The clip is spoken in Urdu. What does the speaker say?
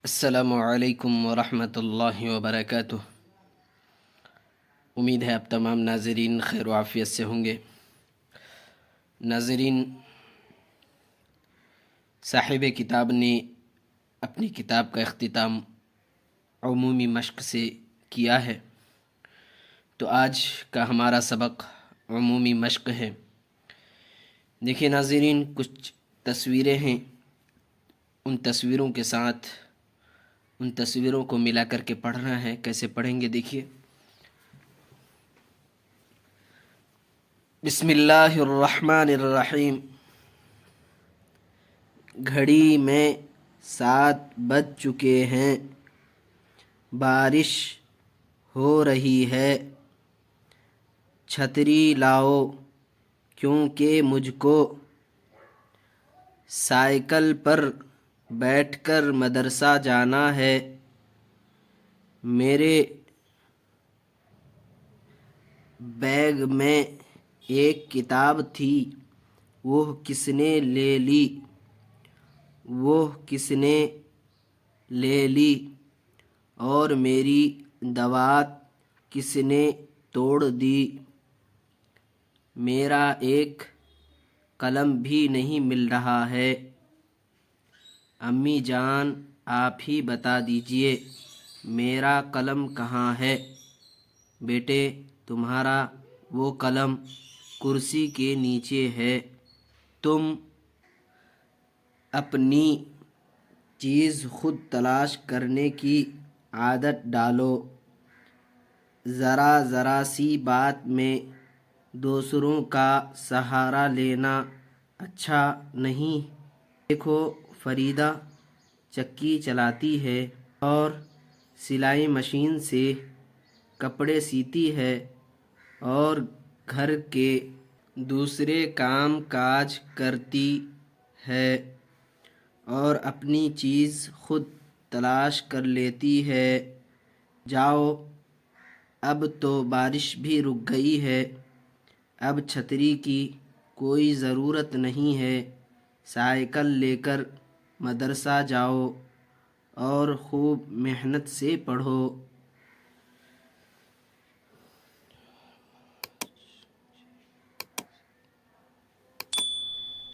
السلام علیکم ورحمۃ اللہ وبرکاتہ۔ امید ہے آپ تمام ناظرین خیر و عافیت سے ہوں گے۔ ناظرین، صاحب کتاب نے اپنی کتاب کا اختتام عمومی مشق سے کیا ہے، تو آج کا ہمارا سبق عمومی مشق ہے۔ دیکھیے ناظرین، کچھ تصویریں ہیں، ان تصویروں کے ساتھ ان تصویروں کو ملا کر کے پڑھنا ہے۔ کیسے پڑھیں گے؟ دیکھیے، بسم اللہ الرحمن الرحیم۔ گھڑی میں 7 بج چکے ہیں، بارش ہو رہی ہے، چھتری لاؤ کیونکہ مجھ کو سائیکل پر بیٹھ کر مدرسہ جانا ہے۔ میرے بیگ میں ایک کتاب تھی، وہ کس نے لے لی؟ وہ کس نے لے لی؟ اور میری دوات کس نے توڑ دی؟ میرا ایک قلم بھی نہیں مل رہا ہے۔ امی جان، آپ ہی بتا دیجئے میرا قلم کہاں ہے؟ بیٹے، تمہارا وہ قلم کرسی کے نیچے ہے۔ تم اپنی چیز خود تلاش کرنے کی عادت ڈالو۔ ذرا سی بات میں دوسروں کا سہارا لینا اچھا نہیں۔ دیکھو، فریدہ چکی چلاتی ہے اور سلائی مشین سے کپڑے سیتی ہے اور گھر کے دوسرے کام کاج کرتی ہے اور اپنی چیز خود تلاش کر لیتی ہے۔ جاؤ، اب تو بارش بھی رک گئی ہے، اب چھتری کی کوئی ضرورت نہیں ہے۔ سائیکل لے کر مدرسہ جاؤ اور خوب محنت سے پڑھو۔